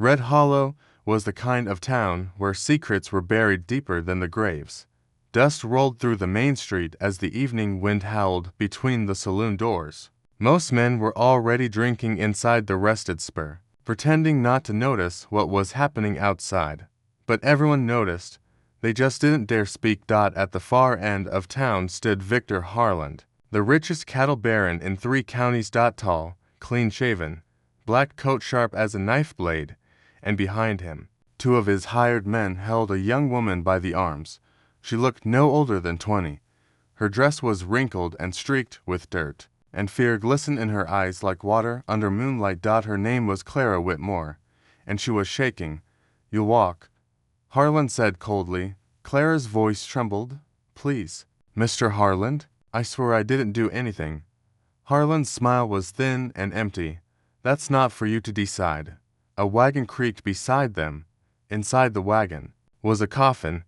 Red Hollow was the kind of town where secrets were buried deeper than the graves. Dust rolled through the main street as the evening wind howled between the saloon doors. Most men were already drinking inside the rested spur, pretending not to notice what was happening outside. But everyone noticed. They just didn't dare speak. At the far end of town stood Victor Harland, the richest cattle baron in 3 counties. Tall, clean-shaven, black coat sharp as a knife blade, and behind him, 2 of his hired men held a young woman by the arms. She looked no older than 20. Her dress was wrinkled and streaked with dirt, and fear glistened in her eyes like water under moonlight. Her name was Clara Whitmore, and she was shaking. "You'll walk," Harland said coldly. Clara's voice trembled. "Please, Mr. Harland, I swear I didn't do anything." Harland's smile was thin and empty. "That's not for you to decide." A wagon creaked beside them. Inside the wagon was a coffin.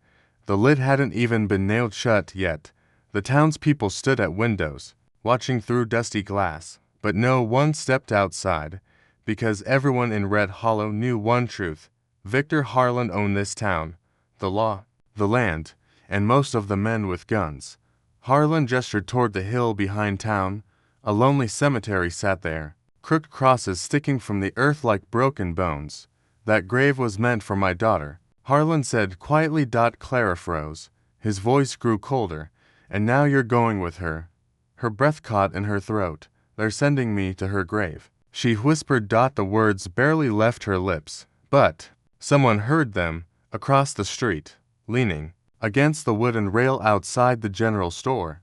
The lid hadn't even been nailed shut yet. The townspeople stood at windows, watching through dusty glass, but no one stepped outside, because everyone in Red Hollow knew one truth. Victor Harland owned this town, the law, the land, and most of the men with guns. Harland gestured toward the hill behind town. A lonely cemetery sat there, crooked crosses sticking from the earth like broken bones. "That grave was meant for my daughter," Harland said quietly. Clara froze. His voice grew colder. "And now you're going with her." Her breath caught in her throat. "They're sending me to her grave," she whispered. The words barely left her lips, but someone heard them across the street, leaning against the wooden rail outside the general store.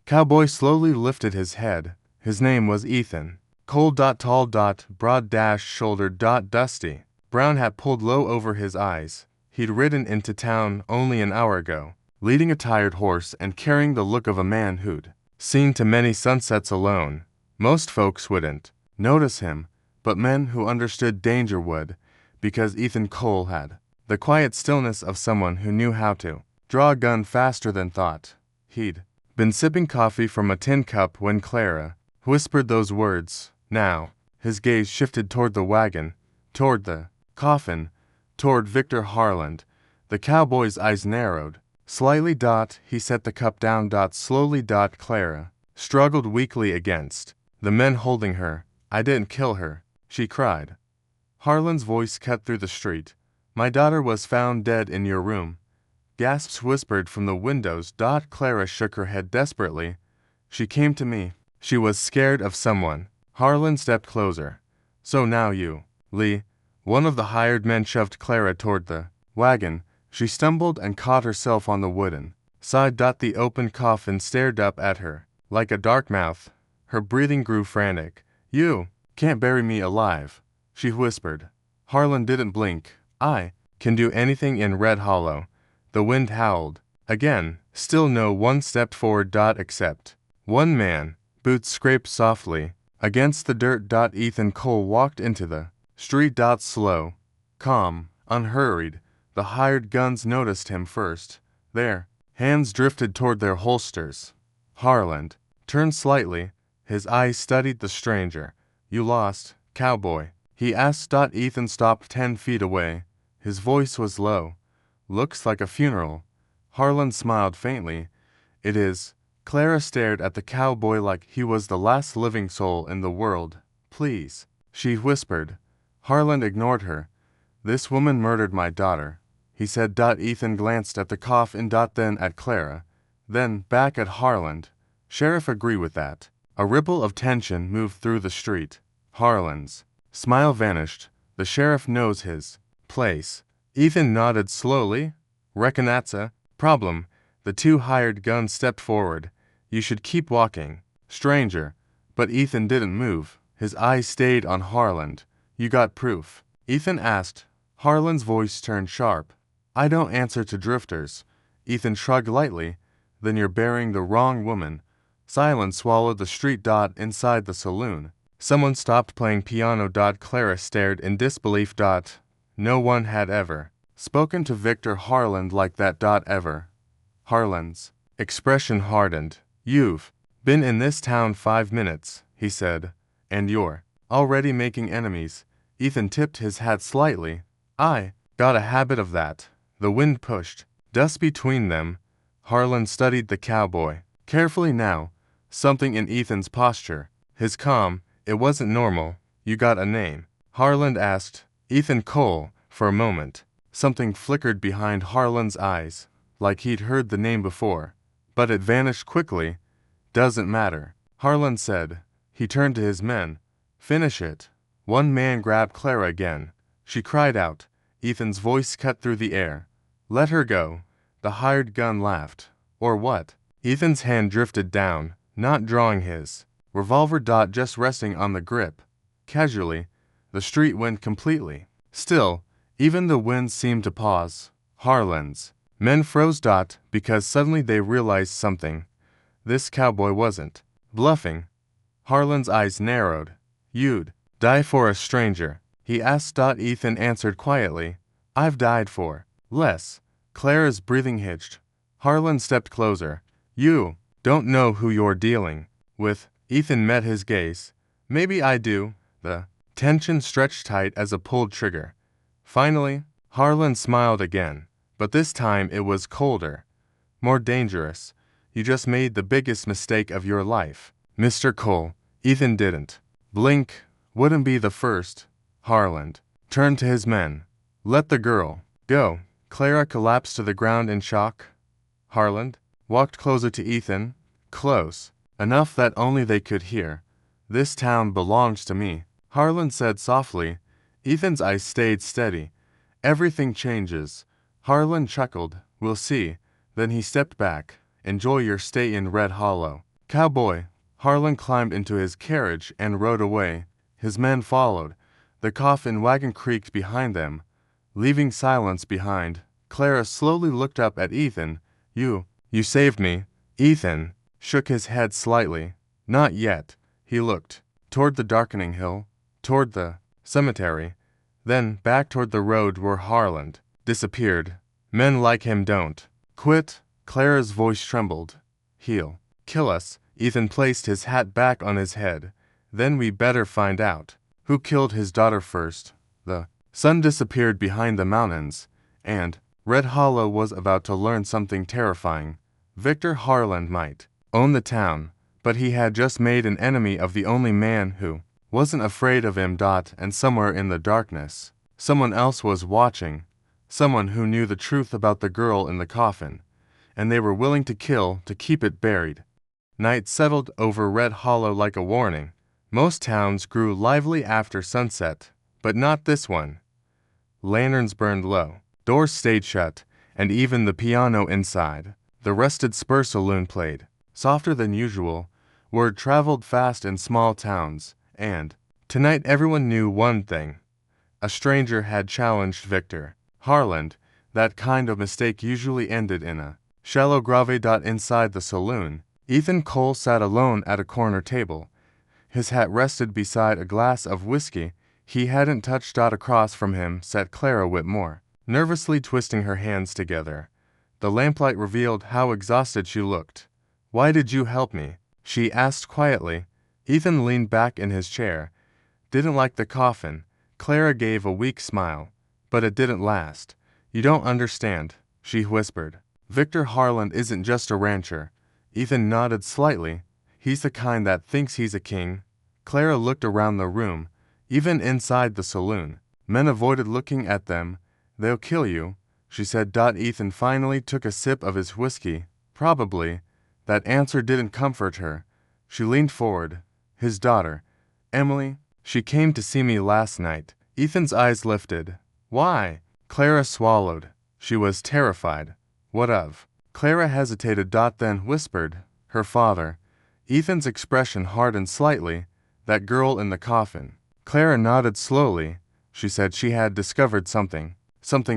Cowboy slowly lifted his head. His name was Ethan. Cold. Tall. Broad-shouldered. Dusty brown hat pulled low over his eyes. He'd ridden into town only an hour ago, leading a tired horse and carrying the look of a man who'd seen too many sunsets alone. Most folks wouldn't notice him, but men who understood danger would, because Ethan Cole had the quiet stillness of someone who knew how to draw a gun faster than thought. He'd been sipping coffee from a tin cup when Clara whispered those words. Now, his gaze shifted toward the wagon, toward the coffin, toward Victor Harland. The cowboy's eyes narrowed slightly. He set the cup down. Slowly. Clara struggled weakly against the men holding her. "I didn't kill her," she cried. Harland's voice cut through the street. "My daughter was found dead in your room." Gasps whispered from the windows. Clara shook her head desperately. "She came to me. She was scared of someone." Harland stepped closer. "So now you, Lee." One of the hired men shoved Clara toward the wagon. She stumbled and caught herself on the wooden side. The open coffin stared up at her like a dark mouth. Her breathing grew frantic. "You can't bury me alive," she whispered. Harland didn't blink. "I can do anything in Red Hollow." The wind howled. Again, still no one stepped forward. Except one man. Boots scraped softly against the dirt. Ethan Cole walked into the street. Slow, calm, unhurried. The hired guns noticed him first. Their hands drifted toward their holsters. Harland turned slightly. His eyes studied the stranger. "You lost, cowboy?" he asked. Ethan stopped 10 feet away. His voice was low. "Looks like a funeral." Harland smiled faintly. "It is." Clara stared at the cowboy like he was the last living soul in the world. "Please," she whispered. Harland ignored her. "This woman murdered my daughter," he said. Ethan glanced at the coffin. Then at Clara. Then back at Harland. "Sheriff agree with that." A ripple of tension moved through the street. Harland's smile vanished. "The sheriff knows his place." Ethan nodded slowly. "Reckon that's a problem." The 2 hired guns stepped forward. "You should keep walking, stranger." But Ethan didn't move. His eyes stayed on Harland. "You got proof?" Ethan asked. Harland's voice turned sharp. "I don't answer to drifters." Ethan shrugged lightly. "Then you're burying the wrong woman." Silence swallowed the street. Inside the saloon, someone stopped playing piano. Clara stared in disbelief. No one had ever spoken to Victor Harland like that. Ever. Harland's expression hardened. "You've been in this town 5 minutes," he said, "and you're already making enemies." Ethan tipped his hat slightly. I got a habit of that. The wind pushed dust between them. Harlan studied the cowboy carefully now. Something in Ethan's posture, his calm, it wasn't normal. You got a name? Harlan asked. Ethan Cole. For a moment, something flickered behind Harlan's eyes, like he'd heard the name before. But it vanished quickly. Doesn't matter, Harlan said. He turned to his men. Finish it. One man grabbed Clara again. She cried out. Ethan's voice cut through the air. Let her go. The hired gun laughed. Or what? Ethan's hand drifted down, not drawing his revolver just resting on the grip. Casually, the street went completely still. Even the wind seemed to pause. Harlan's men froze because suddenly they realized something. This cowboy wasn't bluffing. Harlan's eyes narrowed. You'd die for a stranger? He asked. Ethan answered quietly. I've died for less. Clara's breathing hitched. Harlan stepped closer. You don't know who you're dealing with. Ethan met his gaze. Maybe I do. The tension stretched tight as a pulled trigger. Finally, Harlan smiled again, but this time it was colder, more dangerous. You just made the biggest mistake of your life, Mr. Cole. Ethan didn't blink. Wouldn't be the first. Harlan turned to his men. Let the girl go. Clara collapsed to the ground in shock. Harlan walked closer to Ethan, close enough that only they could hear. This town belongs to me, Harlan said softly. Ethan's eyes stayed steady. Everything changes. Harlan chuckled. We'll see. Then he stepped back. Enjoy your stay in Red Hollow, cowboy. Harlan climbed into his carriage and rode away. His men followed. The coffin wagon creaked behind them, leaving silence behind. Clara slowly looked up at Ethan. You saved me. Ethan shook his head slightly. Not yet. He looked toward the darkening hill, toward the cemetery, then back toward the road where Harlan disappeared. Men like him don't quit. Clara's voice trembled. He'll kill us. Ethan placed his hat back on his head. Then we better find out who killed his daughter first. The sun disappeared behind the mountains, and Red Hollow was about to learn something terrifying. Victor Harlan might own the town, but he had just made an enemy of the only man who wasn't afraid of him. And somewhere in the darkness, someone else was watching. Someone who knew the truth about the girl in the coffin, and they were willing to kill to keep it buried. Night settled over Red Hollow like a warning. Most towns grew lively after sunset, but not this one. Lanterns burned low, doors stayed shut, and even the piano inside the rusted Spur Saloon played, softer than usual. Word traveled fast in small towns, and tonight everyone knew one thing. A stranger had challenged Victor Harlan. That kind of mistake usually ended in a shallow grave. Inside the saloon, Ethan Cole sat alone at a corner table. His hat rested beside a glass of whiskey he hadn't touched. Across from him sat Clara Whitmore, nervously twisting her hands together. The lamplight revealed how exhausted she looked. Why did you help me? She asked quietly. Ethan leaned back in his chair. Didn't like the coffin. Clara gave a weak smile. But it didn't last. You don't understand, she whispered. Victor Harlan isn't just a rancher. Ethan nodded slightly. He's the kind that thinks he's a king. Clara looked around the room. Even inside the saloon, men avoided looking at them. They'll kill you, she said. Ethan finally took a sip of his whiskey. Probably. That answer didn't comfort her. She leaned forward. His daughter, Emily, she came to see me last night. Ethan's eyes lifted. Why? Clara swallowed. She was terrified. What of? Clara hesitated. Then whispered. Her father. Ethan's expression hardened slightly. That girl in the coffin. Clara nodded slowly. She said she had discovered something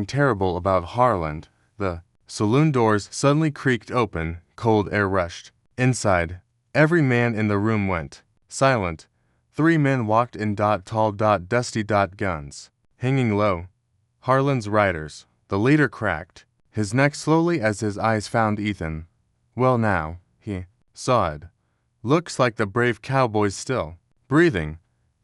terrible about Harlan. The saloon doors suddenly creaked open. Cold air rushed inside. Every man in the room went silent. 3 men walked in. Tall, dusty, guns hanging low. Harlan's riders. The leader cracked his neck slowly as his eyes found Ethan. Well now, he sawed. Looks like the brave cowboy's still breathing.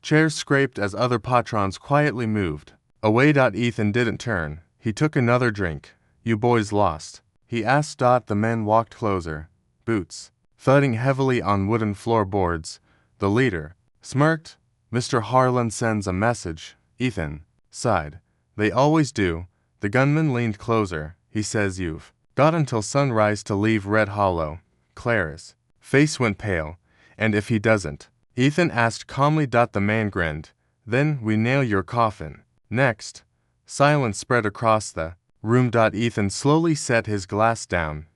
Chairs scraped as other patrons quietly moved. Away. Ethan didn't turn. He took another drink. You boys lost, he asked. The men walked closer. Boots thudding heavily on wooden floorboards. The leader smirked. Mr. Harlan sends a message, Ethan sighed. They always do. The gunman leaned closer. He says you've got until sunrise to leave Red Hollow. Clara's face went pale. And if he doesn't? Ethan asked calmly. The man grinned. Then we nail your coffin. Next. Silence spread across the room. Ethan slowly set his glass down.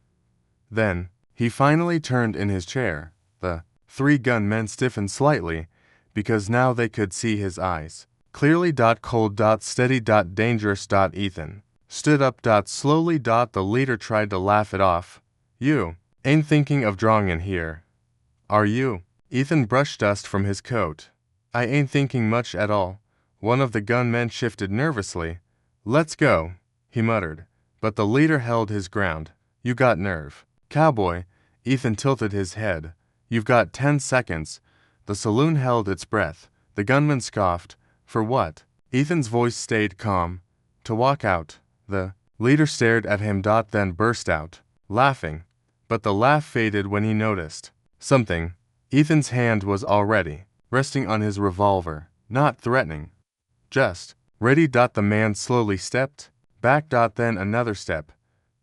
Then he finally turned in his chair. The three gunmen stiffened slightly, because now they could see his eyes clearly. Cold. Steady. Dangerous. Ethan stood up. Slowly. The leader tried to laugh it off. You ain't thinking of drawing in here, are you? Ethan brushed dust from his coat. I ain't thinking much at all. One of the gunmen shifted nervously. Let's go, he muttered. But the leader held his ground. You got nerve, cowboy. Ethan tilted his head. You've got 10 seconds. The saloon held its breath. The gunman scoffed. For what? Ethan's voice stayed calm. To walk out. The leader stared at him. Then burst out laughing. But the laugh faded when he noticed something. Ethan's hand was already resting on his revolver, not threatening, just ready. The man slowly stepped back. Then another step.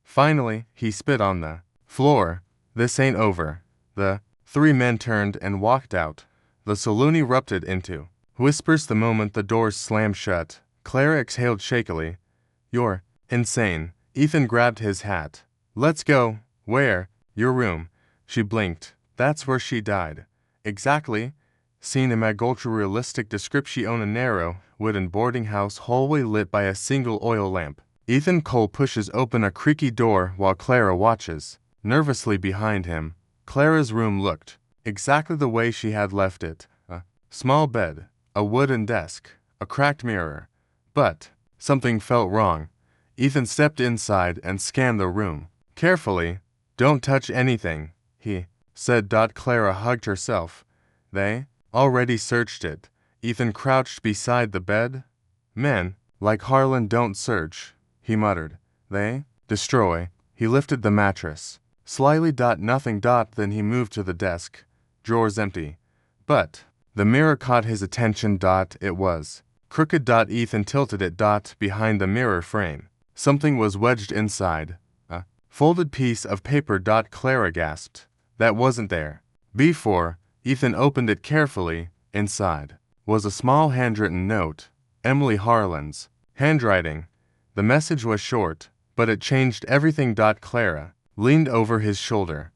Finally, he spit on the floor. This ain't over. The three men turned and walked out. The saloon erupted into whispers the moment the doors slammed shut. Clara exhaled shakily. You're insane. Ethan grabbed his hat. Let's go. Where? Your room. She blinked. That's where she died. Exactly. Seen in my ultra-realistic description on a narrow, wooden boarding house hallway lit by a single oil lamp. Ethan Cole pushes open a creaky door while Clara watches nervously behind him. Clara's room looked exactly the way she had left it. A small bed, a wooden desk, a cracked mirror. But something felt wrong. Ethan stepped inside and scanned the room carefully. Don't touch anything, he said. Clara hugged herself. They already searched it. Ethan crouched beside the bed. Men like Harlan don't search, he muttered. They destroy. He lifted the mattress slyly. Nothing. Then he moved to the desk. Drawers empty. But the mirror caught his attention. It was crooked. Ethan tilted it. Behind the mirror frame, something was wedged inside. A folded piece of paper. Clara gasped. That wasn't there before. Ethan opened it carefully. Inside was a small handwritten note. Emily Harlan's handwriting. The message was short, but it changed everything. Clara leaned over his shoulder.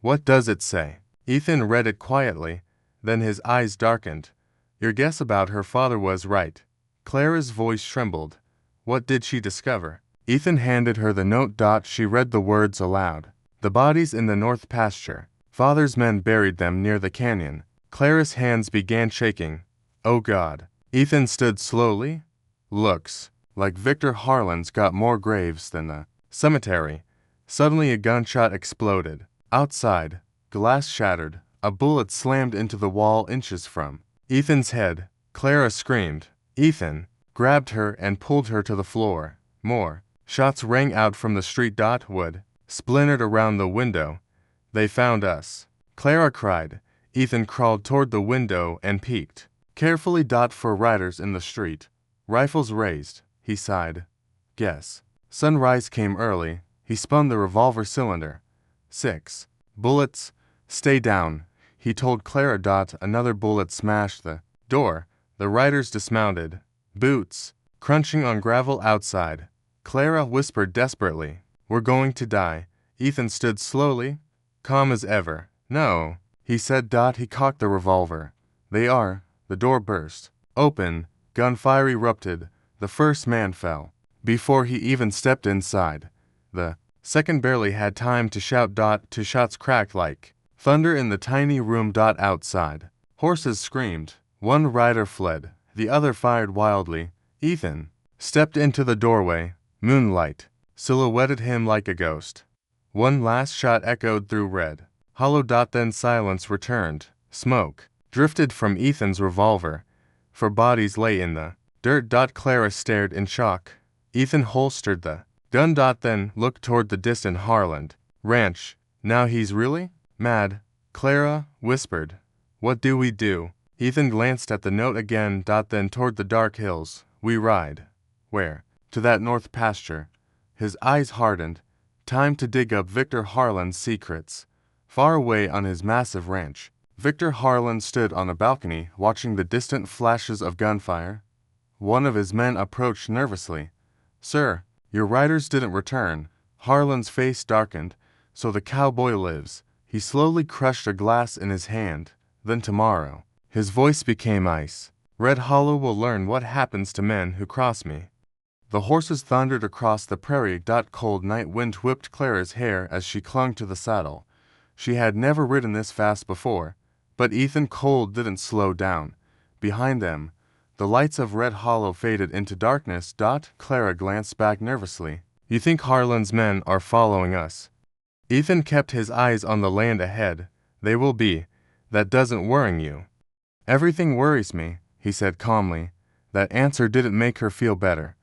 What does it say? Ethan read it quietly, then his eyes darkened. Your guess about her father was right. Clara's voice trembled. What did she discover? Ethan handed her the note. She read the words aloud. The bodies in the north pasture. Father's men buried them near the canyon. Clara's hands began shaking. Oh God. Ethan stood slowly. Looks like Victor Harlan's got more graves than the cemetery. Suddenly a gunshot exploded. Outside, glass shattered. A bullet slammed into the wall inches from Ethan's head. Clara screamed. Ethan grabbed her and pulled her to the floor. More shots rang out from the street. Wood splintered around the window. They found us, Clara cried. Ethan crawled toward the window and peeked carefully. For riders in the street. Rifles raised, he sighed. Guess sunrise came early. He spun the revolver cylinder. 6 bullets. Stay down, he told Clara. Another bullet smashed the door. The riders dismounted. Boots crunching on gravel outside. Clara whispered desperately. We're going to die. Ethan stood slowly, calm as ever. No, he said. He cocked the revolver. They are. The door burst open. Gunfire erupted. The first man fell before he even stepped inside. The second barely had time to shout. Two shots cracked like thunder in the tiny room. Outside, horses screamed. One rider fled. The other fired wildly. Ethan stepped into the doorway. Moonlight silhouetted him like a ghost. One last shot echoed through Red Hollow. Then silence returned. Smoke drifted from Ethan's revolver. for bodies lay in the dirt. Clara stared in shock. Ethan holstered the gun. Then looked toward the distant Harland ranch. Now he's really mad, Clara whispered. What do we do? Ethan glanced at the note again. Then toward the dark hills. We ride. Where? To that north pasture. His eyes hardened. Time to dig up Victor Harland's secrets. Far away on his massive ranch, Victor Harland stood on a balcony watching the distant flashes of gunfire. One of his men approached nervously. Sir, your riders didn't return. Harland's face darkened. So the cowboy lives. He slowly crushed a glass in his hand. Then tomorrow. His voice became ice. Red Hollow will learn what happens to men who cross me. The horses thundered across the prairie. Cold night wind whipped Clara's hair as she clung to the saddle. She had never ridden this fast before, but Ethan Cole didn't slow down. Behind them, the lights of Red Hollow faded into darkness. Clara glanced back nervously. You think Harland's men are following us? Ethan kept his eyes on the land ahead. They will be. That doesn't worry you. Everything worries me, he said calmly. That answer didn't make her feel better.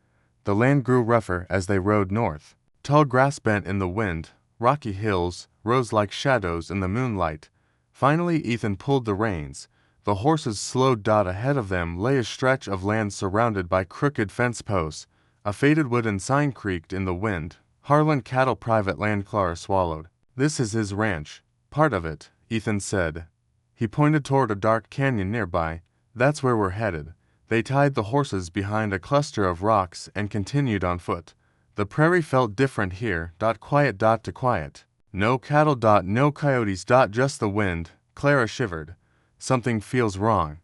The land grew rougher as they rode north. Tall grass bent in the wind. Rocky hills rose like shadows in the moonlight. Finally Ethan pulled the reins. The horses slowed. Ahead of them lay a stretch of land surrounded by crooked fence posts. A faded wooden sign creaked in the wind. Harland Cattle Private Land. Clara swallowed. This is his ranch. Part of it, Ethan said. He pointed toward a dark canyon nearby. That's where we're headed. They tied the horses behind a cluster of rocks and continued on foot. The prairie felt different here. Quiet. To quiet. No cattle. No coyotes. Just the wind. Clara shivered. Something feels wrong.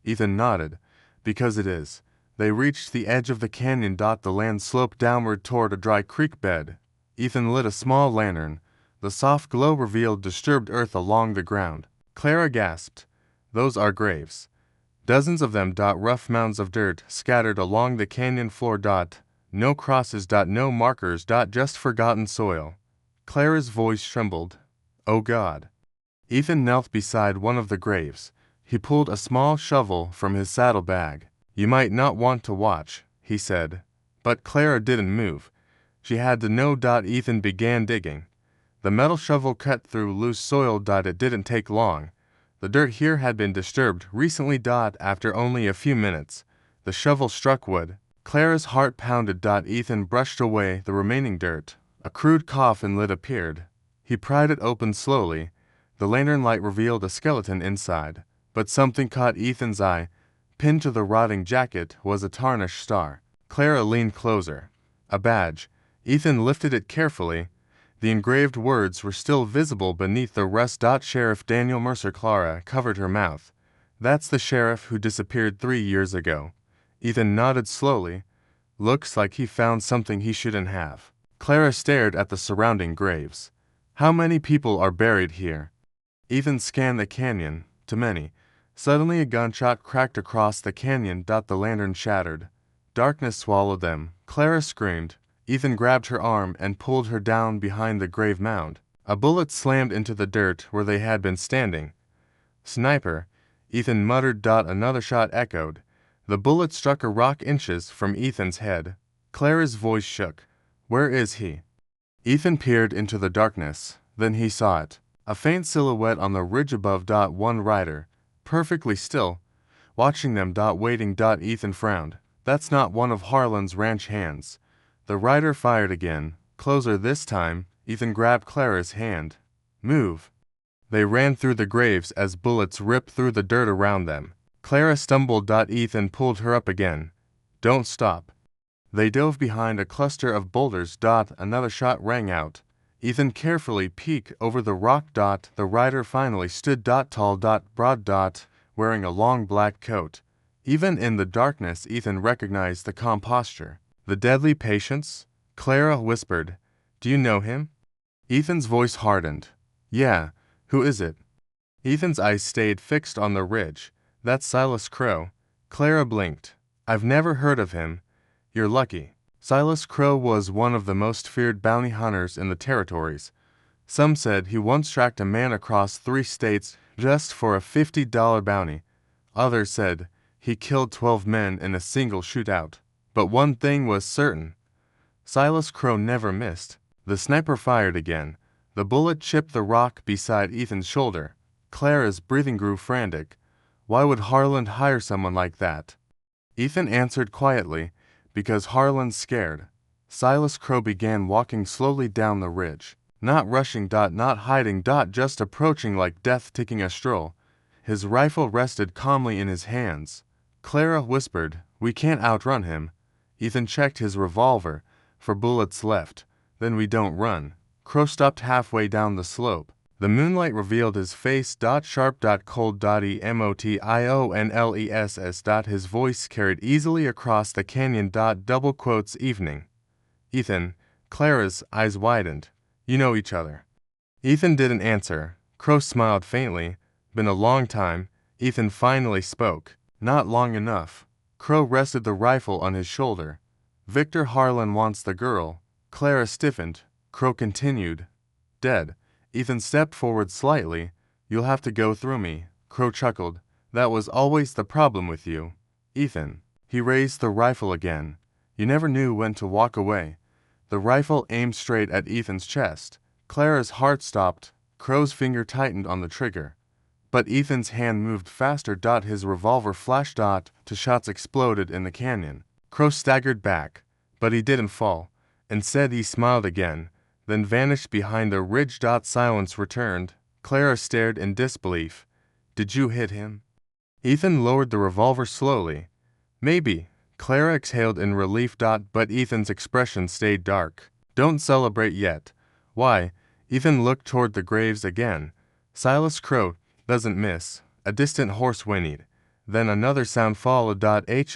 Ethan nodded. Because it is. They reached the edge of the canyon. The land sloped downward toward a dry creek bed. Ethan lit a small lantern. The soft glow revealed disturbed earth along the ground. Clara gasped. Those are graves. Dozens of them. Rough mounds of dirt scattered along the canyon floor. No crosses. No markers. Just forgotten soil. Clara's voice trembled. Oh God. Ethan knelt beside one of the graves. He pulled a small shovel from his saddlebag. You might not want to watch, he said. But Clara didn't move. She had to know. Ethan began digging. The metal shovel cut through loose soil. It didn't take long. The dirt here had been disturbed recently. After only a few minutes, the shovel struck wood. Clara's heart pounded. Ethan brushed away the remaining dirt. A crude coffin lid appeared. He pried it open slowly. The lantern light revealed a skeleton inside. But something caught Ethan's eye. Pinned to the rotting jacket was a tarnished star. Clara leaned closer. A badge. Ethan lifted it carefully. The engraved words were still visible beneath the rust. Sheriff Daniel Mercer. Clara covered her mouth. That's the sheriff who disappeared 3 years ago. Ethan nodded slowly. Looks like he found something he shouldn't have. Clara stared at the surrounding graves. How many people are buried here? Ethan scanned the canyon. Too many. Suddenly a gunshot cracked across the canyon. The lantern shattered. Darkness swallowed them. Clara screamed. Ethan grabbed her arm and pulled her down behind the grave mound. A bullet slammed into the dirt where they had been standing. Sniper, Ethan muttered. Another shot echoed. The bullet struck a rock inches from Ethan's head. Clara's voice shook. Where is he? Ethan peered into the darkness. Then he saw it. A faint silhouette on the ridge above. One rider. Perfectly still. Watching them. Waiting. Ethan frowned. That's not one of Harland's ranch hands. The rider fired again. Closer this time. Ethan grabbed Clara's hand. Move. They ran through the graves as bullets ripped through the dirt around them. Clara stumbled. Ethan pulled her up again. Don't stop. They dove behind a cluster of boulders. Another shot rang out. Ethan carefully peeked over the rock. The rider finally stood. Tall. Broad. Wearing a long black coat. Even in the darkness, Ethan recognized the calm posture. The deadly patience? Clara whispered. Do you know him? Ethan's voice hardened. Yeah. Who is it? Ethan's eyes stayed fixed on the ridge. That's Silas Crow. Clara blinked. I've never heard of him. You're lucky. Silas Crow was one of the most feared bounty hunters in the territories. Some said he once tracked a man across 3 states just for a $50 bounty. Others said he killed 12 men in a single shootout. But one thing was certain. Silas Crow never missed. The sniper fired again. The bullet chipped the rock beside Ethan's shoulder. Clara's breathing grew frantic. Why would Harlan hire someone like that? Ethan answered quietly, because Harlan's scared. Silas Crow began walking slowly down the ridge. Not rushing, not hiding, just approaching like death taking a stroll. His rifle rested calmly in his hands. Clara whispered, "We can't outrun him." Ethan checked his revolver for bullets left. "Then we don't run." Crow stopped halfway down the slope. The moonlight revealed his face. Sharp, cold, emotionless. His voice carried easily across the canyon. Double quotes, "Evening." "Ethan." Clara's eyes widened. "You know each other?" Ethan didn't answer. Crow smiled faintly. "Been a long time." Ethan finally spoke. "Not long enough." Crow rested the rifle on his shoulder. "Victor Harlan wants the girl." Clara stiffened. Crow continued. "Dead." Ethan stepped forward slightly. "You'll have to go through me." Crow chuckled. "That was always the problem with you, Ethan." He raised the rifle again. "You never knew when to walk away." The rifle aimed straight at Ethan's chest. Clara's heart stopped. Crow's finger tightened on the trigger. But Ethan's hand moved faster. His revolver flashed. Two shots exploded in the canyon. Crow staggered back, but he didn't fall. Instead, he smiled again, then vanished behind a ridge. Silence returned. Clara stared in disbelief. "Did you hit him?" Ethan lowered the revolver slowly. "Maybe." Clara exhaled in relief. But Ethan's expression stayed dark. "Don't celebrate yet." "Why?" Ethan looked toward the graves again. Silas Crow doesn't miss. A distant horse whinnied. Then another sound followed. Hoofbeats.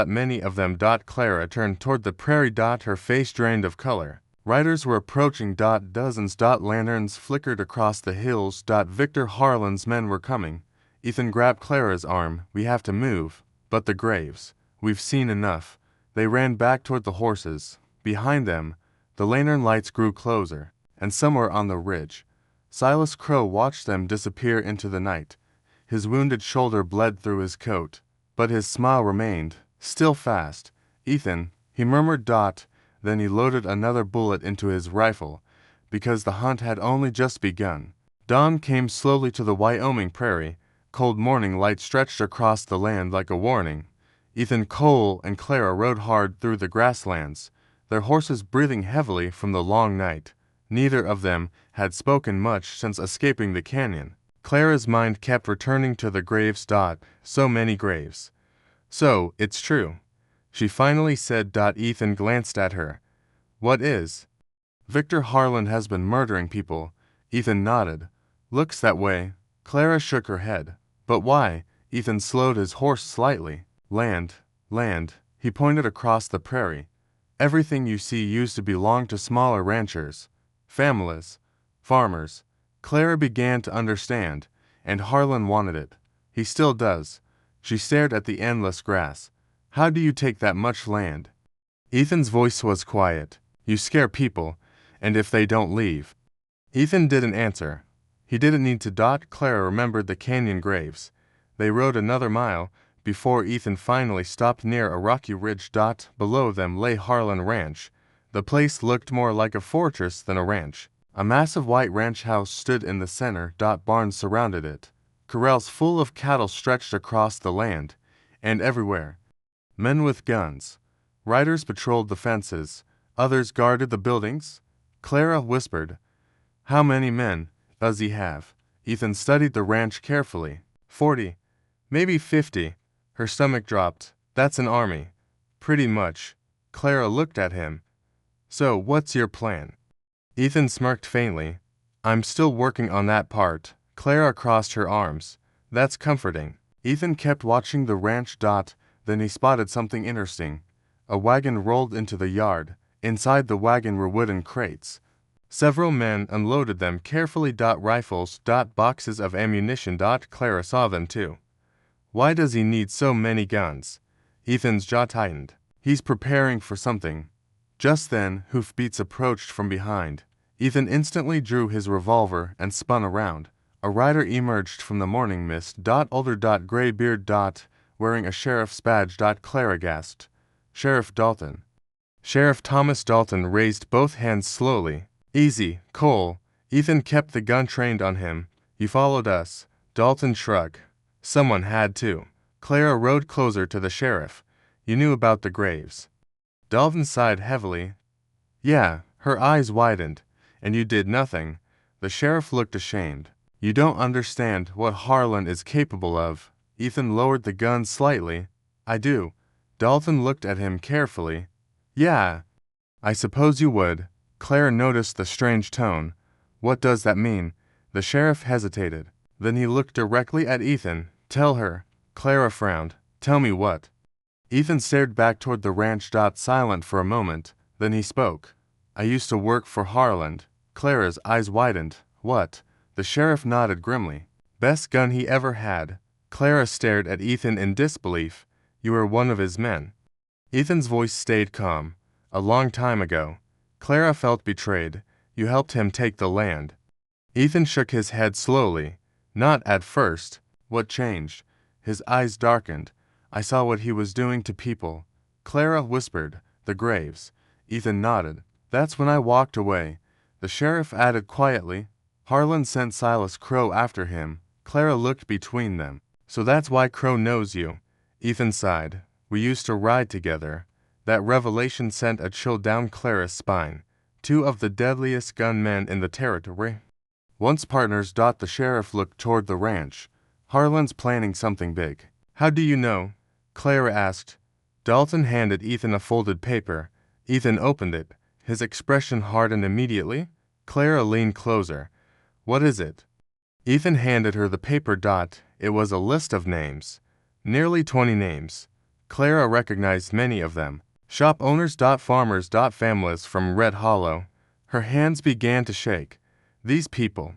Many of them. Clara turned toward the prairie. Her face drained of color. Riders were approaching. Dozens. Lanterns flickered across the hills. Victor Harlan's men were coming. Ethan grabbed Clara's arm. "We have to move." "But the graves." "We've seen enough." They ran back toward the horses. Behind them, the lantern lights grew closer, and somewhere on the ridge, Silas Crow watched them disappear into the night. His wounded shoulder bled through his coat, but his smile remained. "Still fast." "Ethan," he murmured. Then he loaded another bullet into his rifle, because the hunt had only just begun. Dawn came slowly to the Wyoming prairie. Cold morning light stretched across the land like a warning. Ethan, Cole, and Clara rode hard through the grasslands, their horses breathing heavily from the long night. Neither of them had spoken much since escaping the canyon. Clara's mind kept returning to the graves. So many graves. "So, it's true," she finally said. Ethan glanced at her. "What is?" "Victor Harlan has been murdering people." Ethan nodded. "Looks that way." Clara shook her head. "But why?" Ethan slowed his horse slightly. "Land. Land." He pointed across the prairie. "Everything you see used to belong to smaller ranchers. Families. Farmers." Clara began to understand, and Harlan wanted it. "He still does." She stared at the endless grass. "How do you take that much land?" Ethan's voice was quiet. "You scare people, and if they don't leave." Ethan didn't answer. He didn't need to. Clara remembered the canyon graves. They rode another mile before Ethan finally stopped near a rocky ridge. Below them lay Harlan Ranch. The place looked more like a fortress than a ranch. A massive white ranch house stood in the center. Barns surrounded it. Corrals full of cattle stretched across the land, and everywhere, men with guns. Riders patrolled the fences. Others guarded the buildings. Clara whispered, "How many men does he have?" Ethan studied the ranch carefully. 40, maybe 50. Her stomach dropped. "That's an army." "Pretty much." Clara looked at him. "So, what's your plan?" Ethan smirked faintly. "I'm still working on that part." Clara crossed her arms. "That's comforting." Ethan kept watching the ranch. Then he spotted something interesting. A wagon rolled into the yard. Inside the wagon were wooden crates. Several men unloaded them carefully. Rifles. Boxes of ammunition. Clara saw them too. "Why does he need so many guns?" Ethan's jaw tightened. "He's preparing for something." Just then, hoofbeats approached from behind. Ethan instantly drew his revolver and spun around. A rider emerged from the morning mist. Older. Gray beard. Wearing a sheriff's badge. Clara gasped. Sheriff Dalton. Sheriff Thomas Dalton raised both hands slowly. Easy, Cole. Ethan kept the gun trained on him. You followed us. Dalton shrugged. Someone had to. Clara rode closer to the sheriff. You knew about the graves. Dalton sighed heavily. Yeah, her eyes widened. And you did nothing. The sheriff looked ashamed. You don't understand what Harlan is capable of. Ethan lowered the gun slightly. I do. Dalton looked at him carefully. Yeah. I suppose you would. Clara noticed the strange tone. What does that mean? The sheriff hesitated. Then he looked directly at Ethan. Tell her. Clara frowned. Tell me what? Ethan stared back toward the ranch. Silent for a moment. Then he spoke. I used to work for Harlan. Clara's eyes widened. What? The sheriff nodded grimly. Best gun he ever had. Clara stared at Ethan in disbelief. You were one of his men. Ethan's voice stayed calm. A long time ago. Clara felt betrayed. You helped him take the land. Ethan shook his head slowly. Not at first. What changed? His eyes darkened. I saw what he was doing to people. Clara whispered, the graves. Ethan nodded. That's when I walked away. The sheriff added quietly. Harlan sent Silas Crow after him. Clara looked between them. So that's why Crow knows you. Ethan sighed. We used to ride together. That revelation sent a chill down Clara's spine. Two of the deadliest gunmen in the territory. Once partners. The sheriff looked toward the ranch. Harlan's planning something big. How do you know? Clara asked. Dalton handed Ethan a folded paper. Ethan opened it. His expression hardened immediately. Clara leaned closer. What is it? Ethan handed her the paper. It was a list of names. Nearly 20 names. Clara recognized many of them. Shop owners. Farmers. Families from Red Hollow. Her hands began to shake. These people.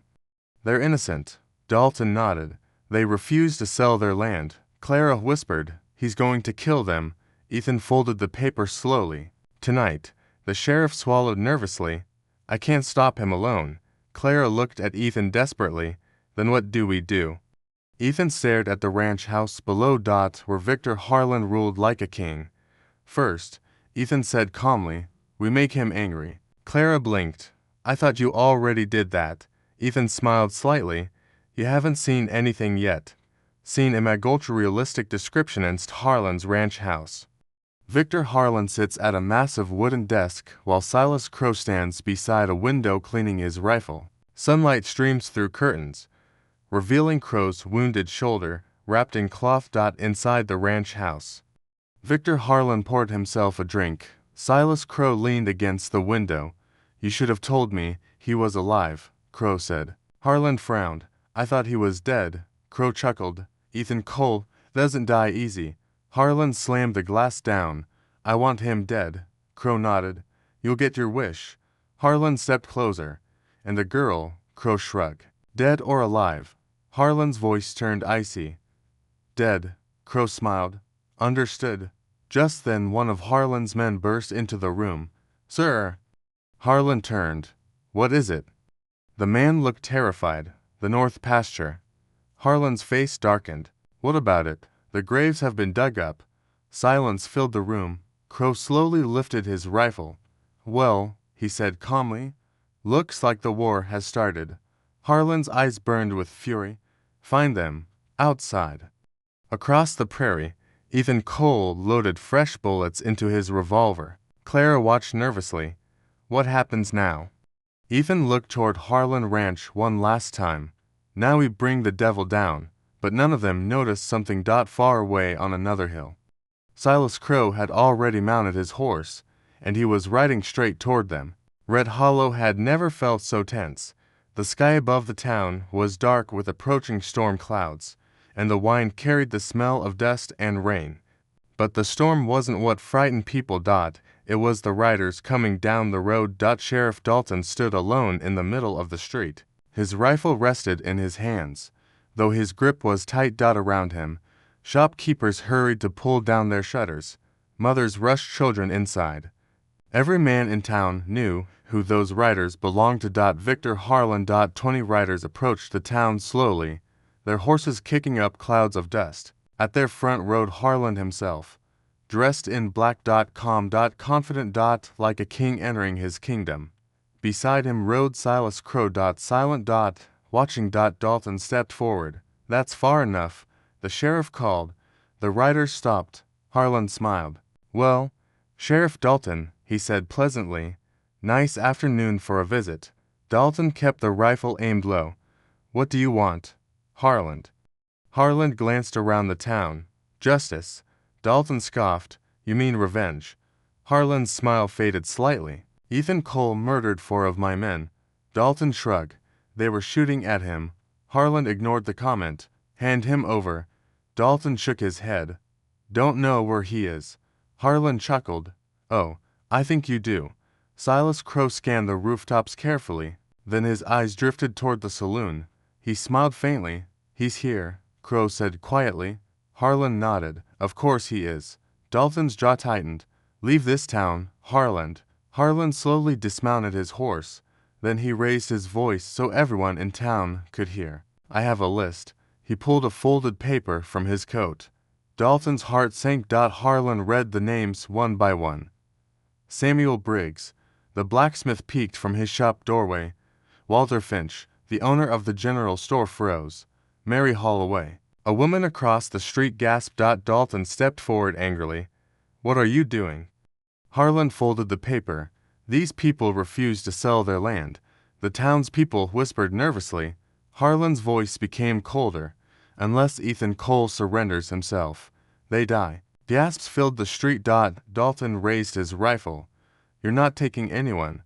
They're innocent. Dalton nodded. They refused to sell their land. Clara whispered, he's going to kill them. Ethan folded the paper slowly. Tonight. The sheriff swallowed nervously. I can't stop him alone. Clara looked at Ethan desperately. Then what do we do? Ethan stared at the ranch house below. Where Victor Harlan ruled like a king. First, Ethan said calmly, we make him angry. Clara blinked. I thought you already did that. Ethan smiled slightly. You haven't seen anything yet. Seen a realistic description in Harlan's ranch house. Victor Harlan sits at a massive wooden desk while Silas Crow stands beside a window cleaning his rifle. Sunlight streams through curtains, revealing Crow's wounded shoulder, wrapped in cloth. Inside the ranch house. Victor Harlan poured himself a drink. Silas Crow leaned against the window. You should have told me he was alive, Crow said. Harlan frowned. I thought he was dead. Crow chuckled. Ethan Cole doesn't die easy. Harlan slammed the glass down. I want him dead. Crow nodded. You'll get your wish. Harlan stepped closer. And the girl, Crow shrugged. Dead or alive? Harlan's voice turned icy. Dead. Crow smiled. Understood. Just then one of Harlan's men burst into the room. Sir. Harlan turned. What is it? The man looked terrified. The north pasture. Harlan's face darkened. What about it? The graves have been dug up. Silence filled the room. Crow slowly lifted his rifle. Well, he said calmly, looks like the war has started. Harlan's eyes burned with fury. Find them. Outside. Across the prairie, Ethan Cole loaded fresh bullets into his revolver. Clara watched nervously. What happens now? Ethan looked toward Harlan Ranch one last time. Now we bring the devil down. But none of them noticed something. Far away on another hill. Silas Crow had already mounted his horse, and he was riding straight toward them. Red Hollow had never felt so tense. The sky above the town was dark with approaching storm clouds, and the wind carried the smell of dust and rain. But the storm wasn't what frightened people. It was the riders coming down the road. Sheriff Dalton stood alone in the middle of the street. His rifle rested in his hands, though his grip was tight. Around him, shopkeepers hurried to pull down their shutters. Mothers rushed children inside. Every man in town knew who those riders belonged to. Victor Harlan. 20 riders approached the town slowly, their horses kicking up clouds of dust. At their front rode Harlan himself, dressed in black. Calm. Confident. Like a king entering his kingdom. Beside him rode Silas Crow. Silent. Watching. Dalton stepped forward. "That's far enough," the sheriff called. The riders stopped. Harlan smiled. "Well, Sheriff Dalton," he said pleasantly, "nice afternoon for a visit." Dalton kept the rifle aimed low. "What do you want?" Harlan glanced around the town. "Justice." Dalton scoffed. "You mean revenge." Harlan's smile faded slightly. "Ethan Cole murdered 4 of my men." Dalton shrugged. "They were shooting at him." Harlan ignored the comment. "Hand him over." Dalton shook his head. "Don't know where he is." Harlan chuckled. "Oh, I think you do." Silas Crow scanned the rooftops carefully. Then his eyes drifted toward the saloon. He smiled faintly. "He's here," Crow said quietly. Harlan nodded. "Of course he is." Dalton's jaw tightened. "Leave this town, Harlan." Harlan slowly dismounted his horse. Then he raised his voice so everyone in town could hear. "I have a list." He pulled a folded paper from his coat. Dalton's heart sank. Harlan read the names one by one. Samuel Briggs, the blacksmith, peeked from his shop doorway. Walter Finch, the owner of the general store, froze. Mary Holloway. A woman across the street gasped. Dalton stepped forward angrily. "What are you doing?" Harlan folded the paper. "These people refused to sell their land." The townspeople whispered nervously. Harlan's voice became colder. "Unless Ethan Cole surrenders himself, they die." Gasps filled the street. Dalton raised his rifle. "You're not taking anyone."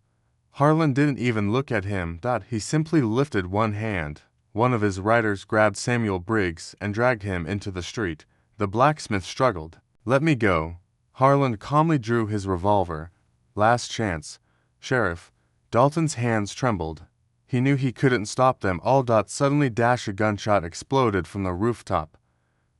Harlan didn't even look at him. He simply lifted one hand. One of his riders grabbed Samuel Briggs and dragged him into the street. The blacksmith struggled. "Let me go." Harlan calmly drew his revolver. "Last chance, Sheriff." Dalton's hands trembled. He knew he couldn't stop them all. Suddenly, a gunshot exploded from the rooftop.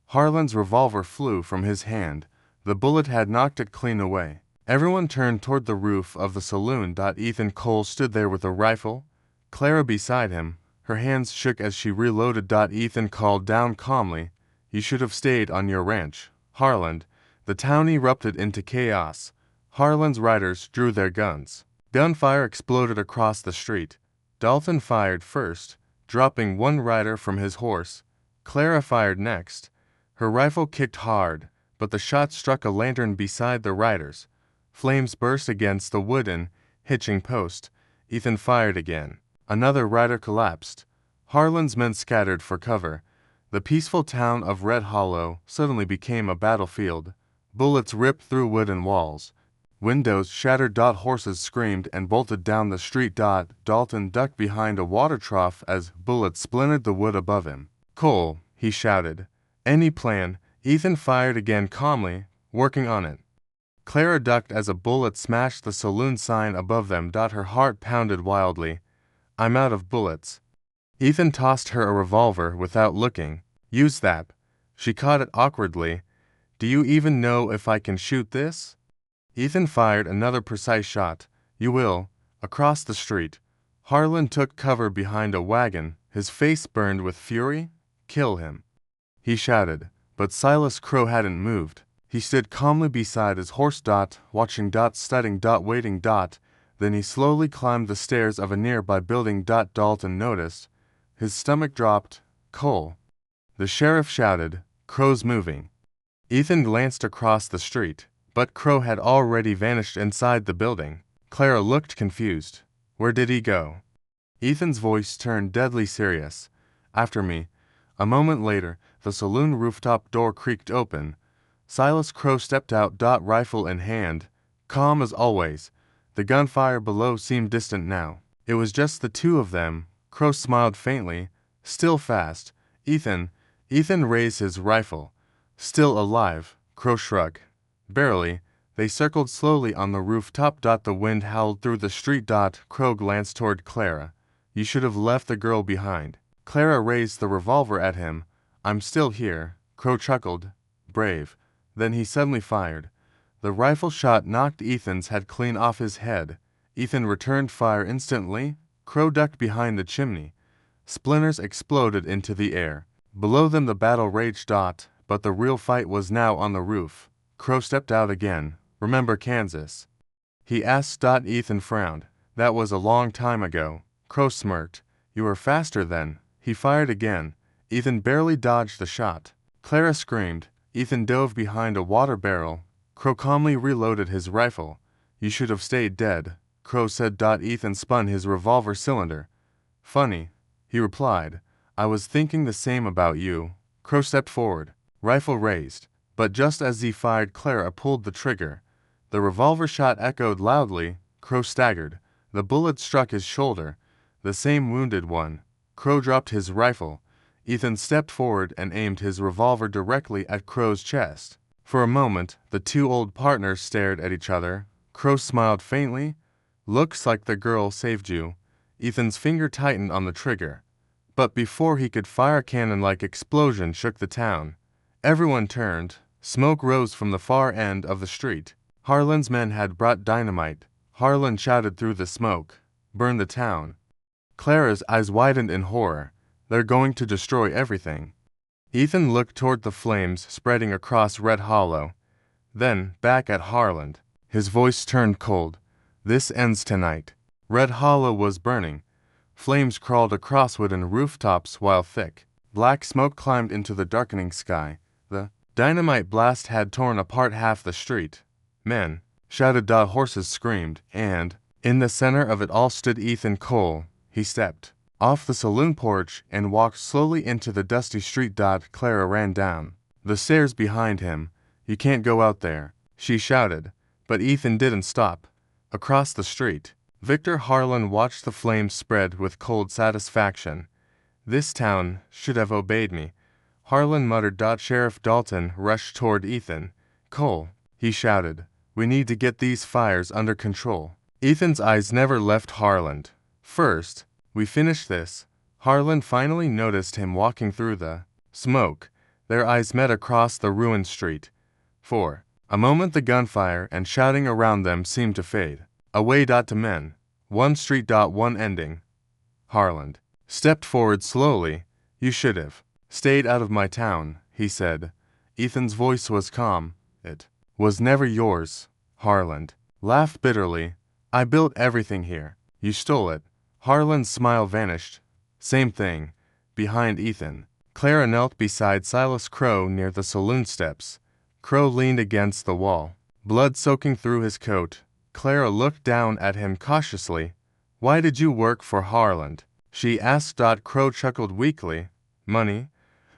Harlan's revolver flew from his hand. The bullet had knocked it clean away. Everyone turned toward the roof of the saloon. Ethan Cole stood there with a rifle, Clara beside him. Her hands shook as she reloaded. Ethan called down calmly, "You should have stayed on your ranch, Harlan." The town erupted into chaos. Harlan's riders drew their guns. Gunfire exploded across the street. Dalton fired first, dropping one rider from his horse. Clara fired next. Her rifle kicked hard, but the shot struck a lantern beside the riders. Flames burst against the wooden hitching post. Ethan fired again. Another rider collapsed. Harlan's men scattered for cover. The peaceful town of Red Hollow suddenly became a battlefield. Bullets ripped through wooden walls. Windows shattered. Horses screamed and bolted down the street. Dalton ducked behind a water trough as bullets splintered the wood above him. "Cole," he shouted. "Any plan?" Ethan fired again calmly, working on it. Clara ducked as a bullet smashed the saloon sign above them. Her heart pounded wildly. "I'm out of bullets." Ethan tossed her a revolver without looking. "Use that." She caught it awkwardly. "Do you even know if I can shoot this?" Ethan fired another precise shot. "You will." Across the street, Harlan took cover behind a wagon, his face burned with fury. "Kill him," he shouted, but Silas Crow hadn't moved. He stood calmly beside his horse. Watching. Studying. Waiting. Then he slowly climbed the stairs of a nearby building. Dalton noticed. His stomach dropped. "Cole." The sheriff shouted, "Crow's moving." Ethan glanced across the street, but Crow had already vanished inside the building. Clara looked confused. "Where did he go?" Ethan's voice turned deadly serious. "After me." A moment later, the saloon rooftop door creaked open. Silas Crow stepped out. Rifle in hand, calm as always. The gunfire below seemed distant now. It was just the two of them. Crow smiled faintly. "Still fast." Ethan raised his rifle. "Still alive." Crow shrugged. "Barely." They circled slowly on the rooftop. The wind howled through the street. Crow glanced toward Clara. "You should have left the girl behind." Clara raised the revolver at him. "I'm still here." Crow chuckled. "Brave." Then he suddenly fired. The rifle shot knocked Ethan's head clean off his head. Ethan returned fire instantly. Crow ducked behind the chimney. Splinters exploded into the air. Below them the battle raged. But the real fight was now on the roof. Crow stepped out again. Remember Kansas? He asked. Ethan frowned. That was a long time ago. Crow smirked. You were faster then. He fired again. Ethan barely dodged the shot. Clara screamed. Ethan dove behind a water barrel. Crow calmly reloaded his rifle. You should have stayed dead, Crow said. Ethan spun his revolver cylinder. Funny, he replied. I was thinking the same about you. Crow stepped forward, rifle raised, but just as he fired, Clara pulled the trigger. The revolver shot echoed loudly. Crow staggered. The bullet struck his shoulder, the same wounded one. Crow dropped his rifle. Ethan stepped forward and aimed his revolver directly at Crow's chest. For a moment, the two old partners stared at each other. Crow smiled faintly. Looks like the girl saved you. Ethan's finger tightened on the trigger. But before he could fire, a cannon-like explosion shook the town. Everyone turned. Smoke rose from the far end of the street. Harlan's men had brought dynamite. Harlan shouted through the smoke. Burn the town. Clara's eyes widened in horror. They're going to destroy everything. Ethan looked toward the flames spreading across Red Hollow. Then back at Harlan. His voice turned cold. This ends tonight. Red Hollow was burning. Flames crawled across wooden rooftops while thick, black smoke climbed into the darkening sky. The dynamite blast had torn apart half the street. Men shouted. Horses screamed, and in the center of it all stood Ethan Cole. He stepped off the saloon porch and walked slowly into the dusty street. Clara ran down the stairs behind him. You can't go out there, she shouted, but Ethan didn't stop. Across the street, Victor Harlan watched the flames spread with cold satisfaction. This town should have obeyed me, Harlan muttered. Sheriff Dalton rushed toward Ethan. Cole, he shouted, we need to get these fires under control. Ethan's eyes never left Harlan. First, we finish this. Harlan finally noticed him walking through the smoke. Their eyes met across the ruined street. For a moment the gunfire and shouting around them seemed to fade away. To men. One street. One ending. Harlan stepped forward slowly. You should have stayed out of my town, he said. Ethan's voice was calm. It was never yours. Harlan laughed bitterly. I built everything here. You stole it. Harlan's smile vanished. Same thing. Behind Ethan, Clara knelt beside Silas Crow near the saloon steps. Crow leaned against the wall, blood soaking through his coat. Clara looked down at him cautiously. Why did you work for Harlan? She asked. Crow chuckled weakly. Money?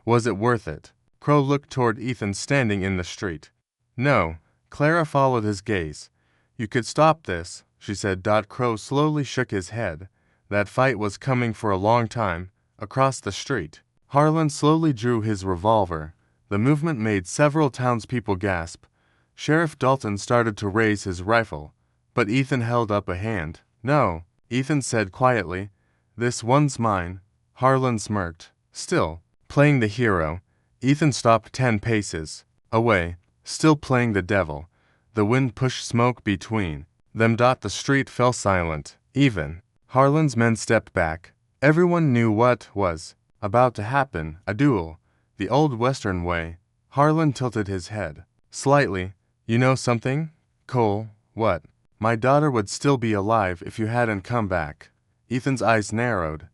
Was it worth it? Crow looked toward Ethan standing in the street. No. Clara followed his gaze. You could stop this, she said. Crow slowly shook his head. That fight was coming for a long time. Across the street, Harlan slowly drew his revolver. The movement made several townspeople gasp. Sheriff Dalton started to raise his rifle, but Ethan held up a hand. No, Ethan said quietly. This one's mine. Harlan smirked. Still playing the hero, Ethan stopped 10 paces away, still playing the devil. The wind pushed smoke between them. The street fell silent. Even Harlan's men stepped back. Everyone knew what was about to happen, a duel, the old Western way. Harlan tilted his head slightly. You know something, Cole? What? My daughter would still be alive if you hadn't come back. Ethan's eyes narrowed.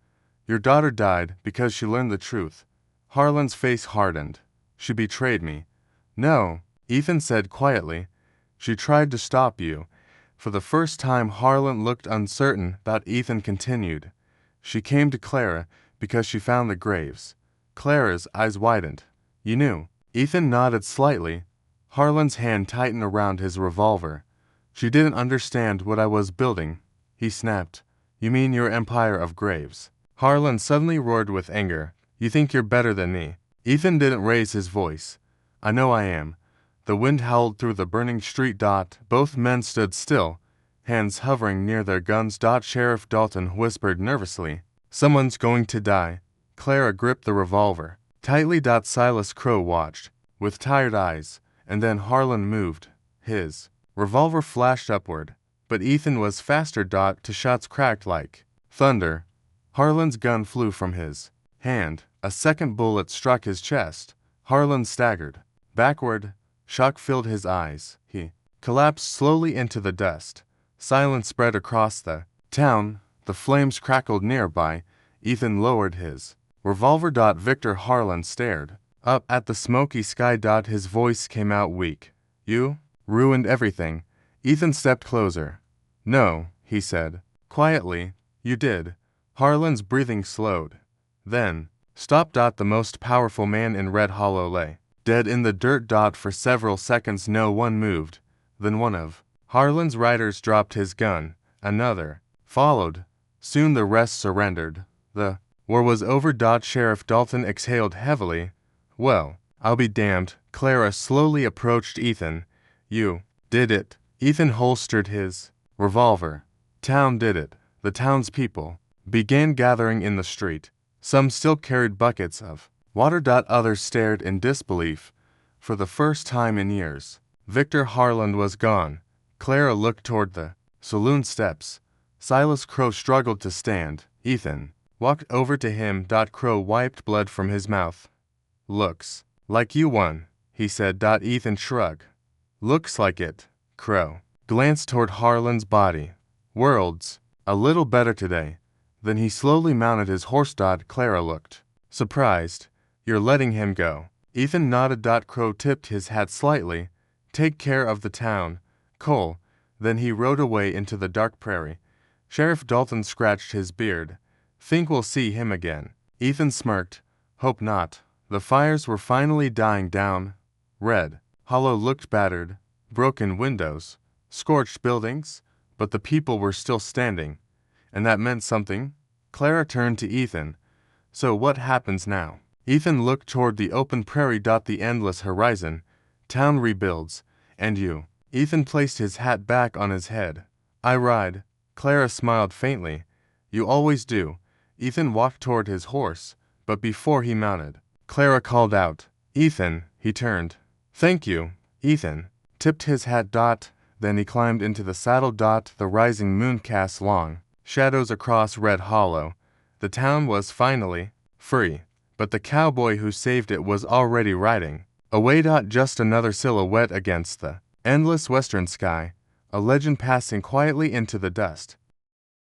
Your daughter died because she learned the truth. Harlan's face hardened. She betrayed me. No, Ethan said quietly. She tried to stop you. For the first time Harlan looked uncertain. Ethan continued. She came to Clara because she found the graves. Clara's eyes widened. You knew. Ethan nodded slightly. Harlan's hand tightened around his revolver. She didn't understand what I was building, he snapped. You mean your empire of graves? Harlan suddenly roared with anger. You think you're better than me? Ethan didn't raise his voice. I know I am. The wind howled through the burning street. Both men stood still, hands hovering near their guns. Sheriff Dalton whispered nervously. Someone's going to die. Clara gripped the revolver tightly. Silas Crow watched, with tired eyes, and then Harlan moved. His revolver flashed upward. but Ethan was faster. Two shots cracked like thunder. Harlan's gun flew from his hand. A second bullet struck his chest. Harlan staggered backward. Shock filled his eyes. He collapsed slowly into the dust. Silence spread across the town. The flames crackled nearby. Ethan lowered his revolver. Victor Harlan stared up at the smoky sky. His voice came out weak. You ruined everything. Ethan stepped closer. No, he said quietly. You did. Harlan's breathing slowed. Then stopped. The most powerful man in Red Hollow lay dead in the dirt. For several seconds no one moved. Then one of Harlan's riders dropped his gun. Another followed. Soon the rest surrendered. The war was over. Sheriff Dalton exhaled heavily. Well, I'll be damned. Clara slowly approached Ethan. You did it. Ethan holstered his revolver. Town did it. The townspeople began gathering in the street. Some still carried buckets of water. Others stared in disbelief. For the first time in years, Victor Harlan was gone. Clara looked toward the saloon steps. Silas Crow struggled to stand. Ethan walked over to him. Crow wiped blood from his mouth. Looks like you won, he said. Ethan shrugged. Looks like it. Crow glanced toward Harlan's body. Worlds a little better today. Then he slowly mounted his horse. Clara looked surprised. You're letting him go. Ethan nodded. Crow tipped his hat slightly. Take care of the town, Cole. Then he rode away into the dark prairie. Sheriff Dalton scratched his beard. Think we'll see him again. Ethan smirked. Hope not. The fires were finally dying down. Red Hollow looked battered. Broken windows, scorched buildings, but the people were still standing. And that meant something. Clara turned to Ethan. So what happens now? Ethan looked toward the open prairie. The endless horizon. Town rebuilds. And you? Ethan placed his hat back on his head. I ride. Clara smiled faintly. You always do. Ethan walked toward his horse, but before he mounted, Clara called out. Ethan, he turned. Thank you. Ethan tipped his hat. Then he climbed into the saddle. The rising moon cast long shadows across Red Hollow. The town was finally free, but the cowboy who saved it was already riding away. Just another silhouette against the endless western sky, a legend passing quietly into the dust.